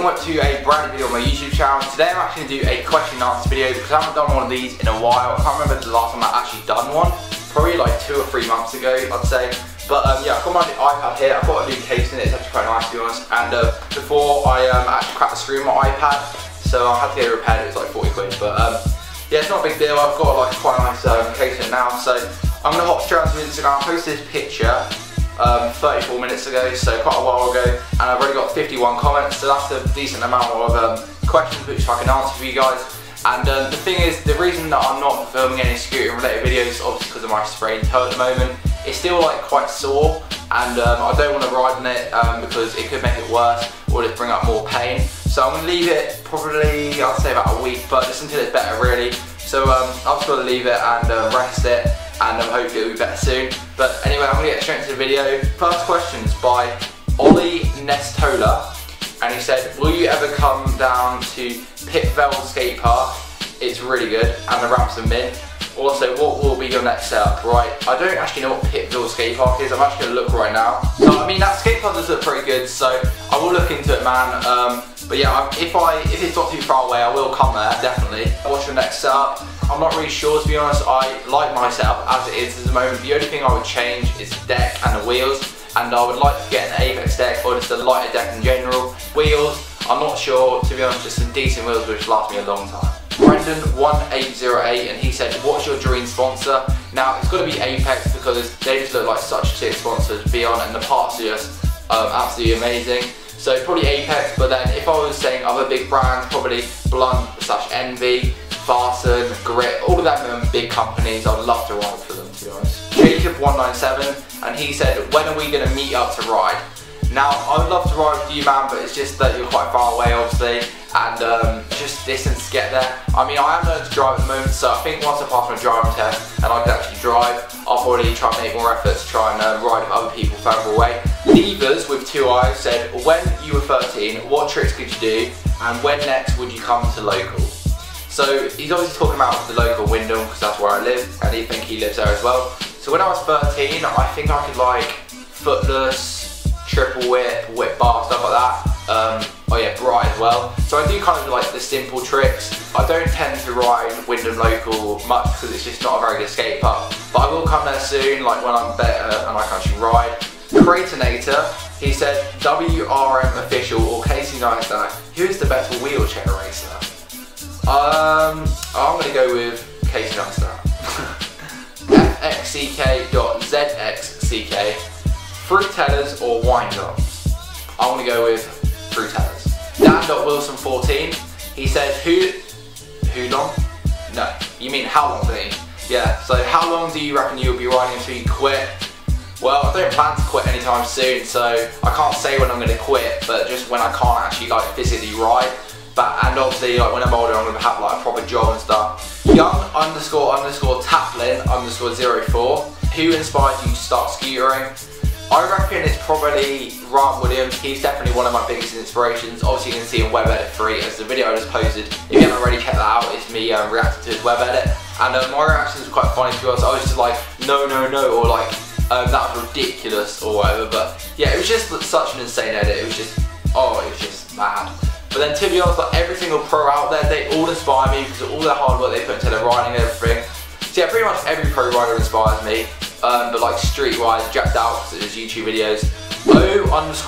welcome back to a brand new video on my YouTube channel. Today I'm actually going to do a question and answer video because I haven't done one of these in a while. I can't remember the last time I actually done one. Probably like 2 or 3 months ago, I'd say. But yeah, I've got my iPad here. I've got a new case in it. It's actually quite nice to be honest. And before I actually cracked the screen on my iPad, so I had to get it repaired. It was like 40 quid. But yeah, it's not a big deal. I've got like quite a nice case in it now. So I'm going to hop straight onto Instagram. I posted this picture 34 minutes ago, so quite a while ago, and I've already got 51 comments, so that's a decent amount of questions which I can answer for you guys. And the thing is, the reason that I'm not filming any scooting related videos, obviously because of my sprained toe at the moment, it's still like quite sore, and I don't want to ride on it because it could make it worse or just bring up more pain. So I'm going to leave it probably, I'd say about a week, but just until it's better really. So I'm just going to leave it and rest it, and hopefully it'll be better soon. But anyway, I'm going to get straight into the video. First question's by Ollie Nestola, and he said, will you ever come down to Pitvale Skate Park? It's really good, and the ramps are mint. Also, what will be your next setup? Right, I don't actually know what Pitvale Skate Park is. I'm actually going to look right now. So I mean, that skate park does look pretty good, so I will look into it, man. But yeah, if it's not too far away, I will come there, definitely. What's your next setup? I'm not really sure, to be honest. I like my setup as it is at the moment. The only thing I would change is the deck and the wheels, and I would like to get an Apex deck or just a lighter deck in general. Wheels, I'm not sure, to be honest, just some decent wheels which last me a long time. Brendan1808, and he said, what's your dream sponsor? Now, it's got to be Apex because they just look like such sick sponsors to be on, and the parts are just absolutely amazing. So probably Apex, but then if I was saying other big brands, probably Blunt/Envy, Farson, Grit, all of them big companies, I'd love to ride for them, to be honest. Jacob197, and he said, when are we going to meet up to ride? Now, I would love to ride with you, man, but it's just that you're quite far away, obviously, and just distance to get there. I mean, I am learning to drive at the moment, so I think once I pass my driving test and I can actually drive, I'll probably try and make more efforts to try and ride with other people further away. Levers with 2 eyes said, when you were 13, what tricks could you do, and when next would you come to local? So he's obviously talking about the local Wyndham because that's where I live, and I think he lives there as well. So when I was 13, I think I could like footless, triple whip, whip bar, stuff like that. Oh yeah, bright as well. So I do kind of like the simple tricks. I don't tend to ride Wyndham local much because it's just not a very good skate park. But I will come there soon, like when I'm better and I can actually ride. Cratinator, he said, WRM official or Casey Neistat, who is the better wheelchair racer? I'm going to go with Casey Neistat. FXCK.ZXCK, fruit tellers or wine gums? I want to go with fruit tellers. Dan.Wilson14, he said, who long? No, you mean how long, don't you? Yeah, so how long do you reckon you'll be riding until you quit? Well, I don't plan to quit anytime soon, so I can't say when I'm going to quit, but just when I can't actually like physically ride. And obviously, like when I'm older, I'm going to have like a proper job and stuff. Young__Taplin_04, who inspired you to start scootering? I reckon it's probably Ryan Williams. He's definitely one of my biggest inspirations. Obviously, you can see in Web Edit 3 as the video I just posted. If you haven't already checked that out, it's me reacting to his Web Edit. And my reaction was quite funny to us. I was just like, no, no, no, or like, that was ridiculous or whatever. But yeah, it was just such an insane edit. It was just, oh, it was just mad. But then to be honest, like every single pro out there, they all inspire me because of all the hard work they put into their riding and everything. So yeah, pretty much every pro rider inspires me. But like street-wise, jacked out because it was YouTube videos.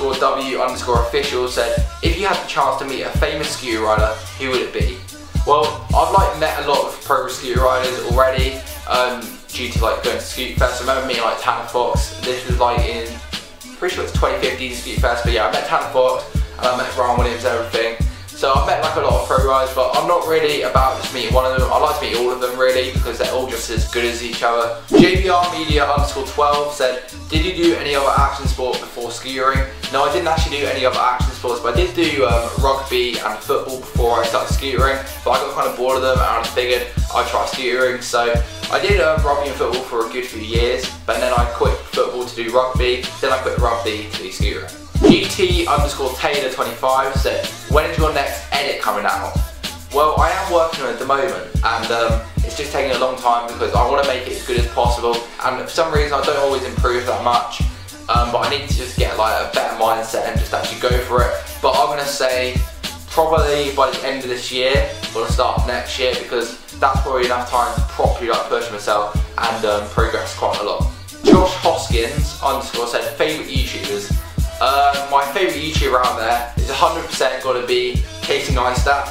O_W_official said, if you had the chance to meet a famous scooter rider, who would it be? Well, I've like met a lot of pro scooter riders already, due to like going to Scoot Fest. I remember meeting like Tanner Fox. This was like in, pretty sure it's 2015 Scoot Fest, but yeah, I met Tanner Fox and I met Ryan Williams and everything. So I've met like a lot of pro riders, but I'm not really about just meeting one of them. I like to meet all of them really because they're all just as good as each other. JBRmedia_12 said, did you do any other action sport before scootering? No, I didn't actually do any other action sports, but I did do rugby and football before I started scootering, but I got kind of bored of them and I figured I'd try scootering. So I did rugby and football for a good few years, but then I quit football to do rugby, then I quit rugby to do scootering. GT_Taylor25 said, when is your next edit coming out? Well, I am working on it at the moment, and it's just taking a long time because I want to make it as good as possible, and for some reason I don't always improve that much, but I need to just get like a better mindset and just actually go for it. But I'm going to say probably by the end of this year or the start of next year, because that's probably enough time to properly like push myself and progress quite a lot. Josh Hoskins _ said favourite YouTubers. My favourite YouTuber out there is 100% got to be Casey Neistat,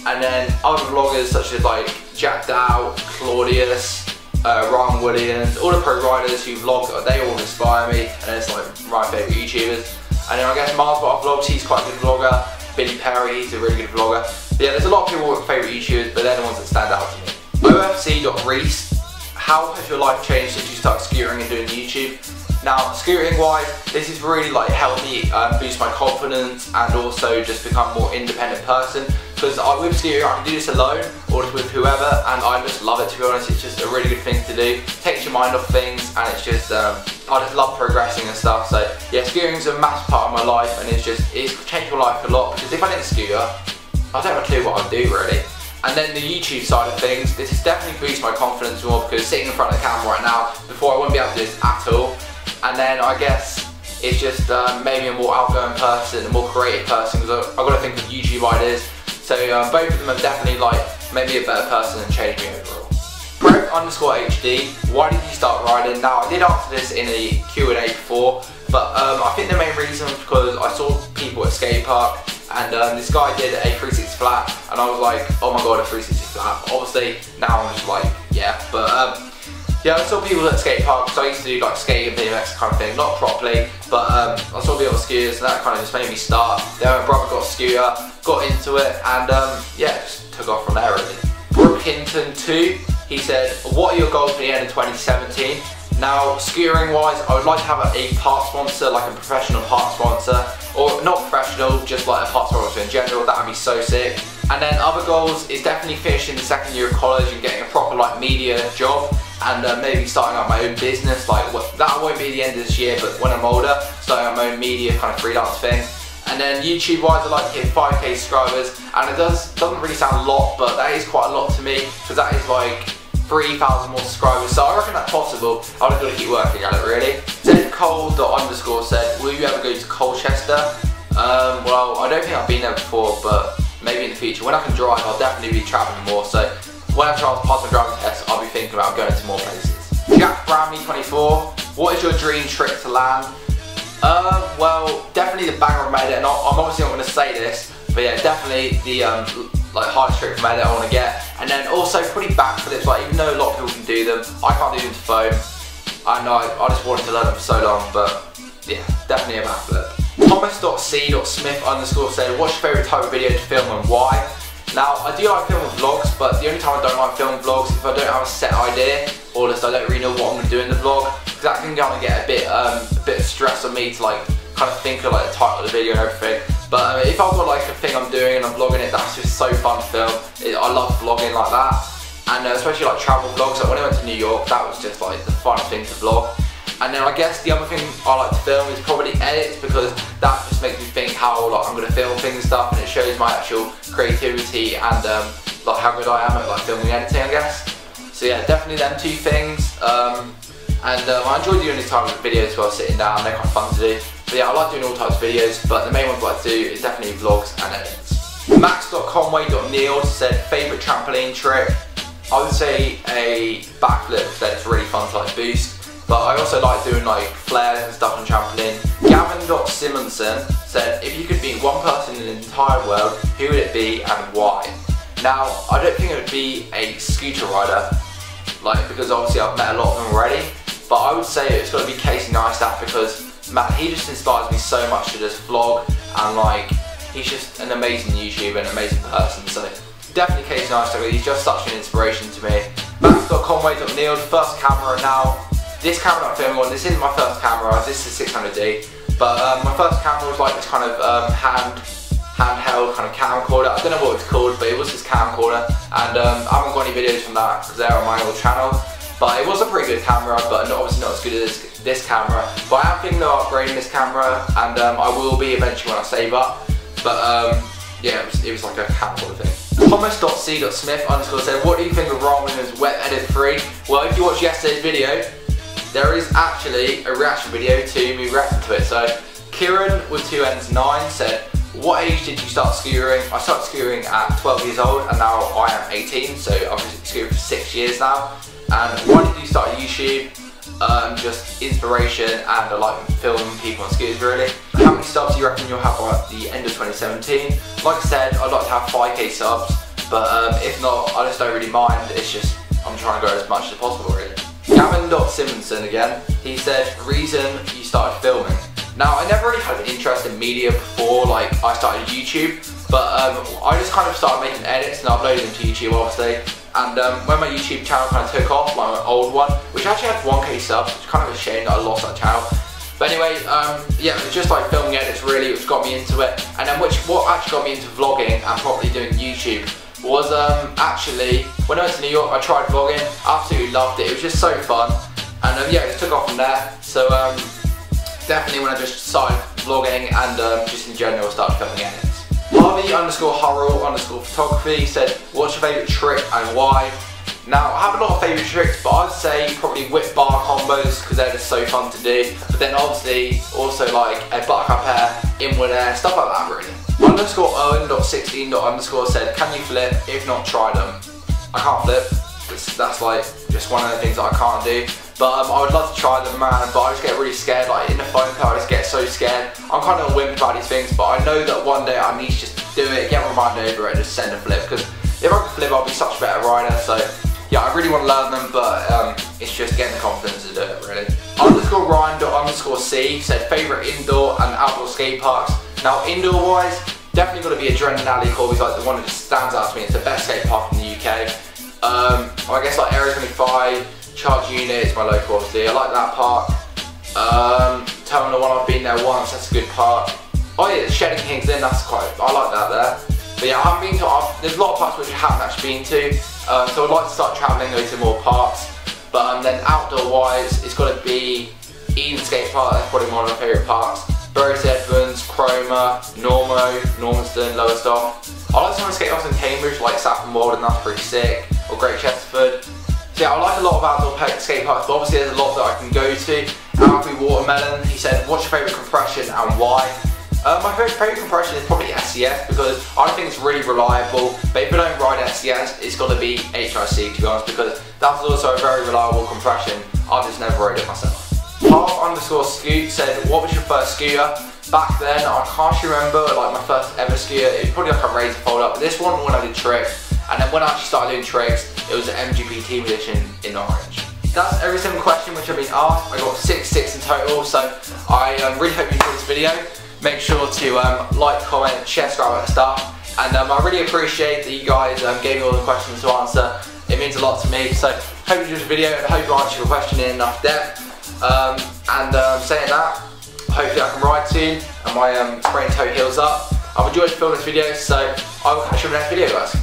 and then other vloggers such as like Jack Dow, Claudius, Ryan Williams, all the pro riders who vlog, they all inspire me, and it's like my favourite YouTubers. And then I guess Mars Bot Vlogs, he's quite a good vlogger. Billy Perry, he's a really good vlogger. But yeah, there's a lot of people with favourite YouTubers, but they're the ones that stand out to me. OFC.Reese, how has your life changed since you started scootering and doing YouTube? Now, scootering wise, this has really like helped me boost my confidence and also just become a more independent person. Because with scootering, I can do this alone or just with whoever, and I just love it, to be honest. It's just a really good thing to do. Takes your mind off things, and it's just, I just love progressing and stuff. So yeah, scootering is a massive part of my life, and it's changed my life a lot, because if I didn't scooter, I don't have a clue what I'd do really. And then the YouTube side of things, this has definitely boosted my confidence more, because sitting in front of the camera right now, before I wouldn't be able to do this at all. And then I guess it's just made me a more outgoing person, a more creative person, because I've got to think of YouTube ideas. So both of them have definitely like made me a better person and changed me overall. Brett _HD, why did you start riding? Now I did answer this in a Q&A before, but I think the main reason was because I saw people at skate park, and this guy did a 360 flat, and I was like, oh my god, a 360 flat. Obviously now I'm just like, yeah, but yeah, I saw people at skate parks, so I used to do like skate and BMX kind of thing, not properly, but I saw people on scooters, and that kind of just made me start. Then my brother got a scooter, got into it, and yeah, just took off from there really. Brookington 2, he said, what are your goals for the end of 2017? Now, scootering wise, I would like to have a part sponsor, like a professional part sponsor, or not professional, just like a part sponsor in general. That would be so sick. And then other goals is definitely finishing the second year of college and getting a proper like media job, and maybe starting up my own business. Like that won't be the end of this year, but when I'm older, starting up my own media kind of freelance thing. And then YouTube wise, I'd like to hit 5k subscribers, and it doesn't really sound a lot, but that is quite a lot to me, because that is like 3,000 more subscribers, so I reckon that's possible. I've just got to keep working at it really. Cole._ said, will you ever go to Colchester? Well, I don't think I've been there before, but maybe in the future. When I can drive, I'll definitely be travelling more, so when I pass my driving test, I'll be thinking about going to more places. Jack Bramley 24, what is your dream trip to land? Well, definitely the banger of made it, and I'm obviously not going to say this, but yeah, definitely the like highest trick made it I want to get. And then also pretty backflips, like even though a lot of people can do them, I can't do them to foam. I know, I just wanted to learn them for so long, but yeah, definitely a backflip. Thomas.C.Smith _ said, what's your favourite type of video to film and why? Now, I do like filming vlogs, but the only time I don't like filming vlogs is if I don't have a set idea, or just I don't really know what I'm going to do in the vlog, because that can kind of get a bit of stress on me to like kind of think of like the title of the video and everything. But if I've got like a thing I'm doing and I'm vlogging it, that's just so fun to film. I love vlogging like that, and especially like travel vlogs. Like when I went to New York, that was just like the fun thing to vlog. And then I guess the other thing I like to film is probably edits, because that just makes me think how like I'm going to film things and stuff, and it shows my actual creativity and like how good I am at like filming and editing, I guess. So yeah, definitely them two things. I enjoy doing these types of videos while sitting down, they're quite fun to do. But yeah, I like doing all types of videos, but the main ones I like to do is definitely vlogs and edits. Max.conway.neil said, favourite trampoline trick? I would say a backflip, that it's really fun to like boost. But I also like doing like flares and stuff on trampoline. Gavin.Simonson said, if you could be one person in the entire world, who would it be and why? Now, I don't think it would be a scooter rider, like because obviously I've met a lot of them already. But I would say it's got to be Casey Neistat, because man, he just inspires me so much to just vlog, and like he's just an amazing YouTuber and an amazing person. So definitely Casey Neistat, he's just such an inspiration to me. Max.conway.neil, first camera now. This camera that I'm filming on, this isn't my first camera, this is 600D, but my first camera was like this kind of handheld kind of camcorder. I don't know what it's called, but it was this camcorder, and I haven't got any videos from that because they're on my old channel. But it was a pretty good camera, but obviously not as good as this camera. But I am thinking of upgrading this camera, and I will be eventually when I save up. But yeah, it was like a camcorder thing. Thomas.C.Smith _ said, what do you think of Ron Williams' Wet Edit 3? Well, if you watched yesterday's video, there is actually a reaction video to me reacting to it. So Kieran with 2Ns9 said, what age did you start scootering? I started scootering at 12 years old and now I am 18, so I've been scootering for 6 years now. And why did you start YouTube? Just inspiration, and I like filming people on scooters really. How many subs do you reckon you'll have at the end of 2017? Like I said, I'd like to have 5k subs, but if not, I just don't really mind. It's just, I'm trying to grow as much as possible really. Gavin.Simonson again, he said, reason you started filming. Now, I never really had an interest in media before, like, I started YouTube, but I just kind of started making edits and uploading them to YouTube, obviously. And when my YouTube channel kind of took off, like my old one, which actually had 1k subs, which is kind of a shame that I lost that channel. But anyway, yeah, it was just like filming edits really, which got me into it. And then what actually got me into vlogging and properly doing YouTube was actually, when I went to New York, I tried vlogging, absolutely loved it. It was just so fun. And yeah, it just took off from there. So definitely when I just started vlogging and just in general started filming edits. Harvey_Hurrell_photography said, what's your favourite trick and why? Now, I have a lot of favourite tricks, but I'd say probably whip bar combos because they're just so fun to do. But then obviously also like a buttercup air, inward air, stuff like that really. _Owen.16. said, can you flip? If not, try them. I can't flip. That's like just one of the things that I can't do. But I would love to try them, man, but I just get really scared. Like in the phone car, I just get so scared. I'm kind of a wimp about these things, but I know that one day I need to just do it, get my mind over it and just send a flip. Because if I can flip, I'll be such a better rider. So yeah, I really want to learn them, but it's just getting the confidence to do it, really. _Ryan._C said, favourite indoor and outdoor skate parks. Now, indoor-wise, definitely got to be Adrenaline Alley. Corby's like the one that just stands out to me. It's the best skate park in the UK. I guess like Area 25, Charge Unit is my local obviously, I like that park. Terminal 1, I've been there once, that's a good park. Oh yeah, Shedding Kings Inn, I like that there. But yeah, I haven't been to, there's a lot of parks which I haven't actually been to, so I'd like to start travelling, go to more parks. But then outdoor wise, it's got to be Eden Skate Park, that's probably one of my favourite parks. Bury St Edmunds, Cromer, Normanston, Lowestoft. I like some of the skate parks in Cambridge, like Saffron Walden, that's pretty sick, or Great Chesterford. So yeah, I like a lot of outdoor skate parks, but obviously there's a lot that I can go to. Alfie Watermelon, he said, what's your favourite compression and why? My favourite compression is probably SCS because I think it's really reliable, but if I don't ride SCS, it's got to be HIC to be honest, because that's also a very reliable compression. I've just never rode it myself. Half_Scoot said, what was your first scooter? Back then, I can't remember like my first ever scooter. It was probably like a Razor fold up, but this one when I did tricks. And then when I actually started doing tricks, it was an MGP Team Edition in orange. That's every single question which I've been asked. I got 6 in total, so I really hope you enjoyed this video. Make sure to like, comment, share, subscribe and stuff. And I really appreciate that you guys gave me all the questions to answer. It means a lot to me, so hope you enjoyed the video and I hope you answered your question in enough depth. Saying that, hopefully I can ride soon and my sprained toe heals up. I've enjoyed filming this video, so I will catch you in the next video guys.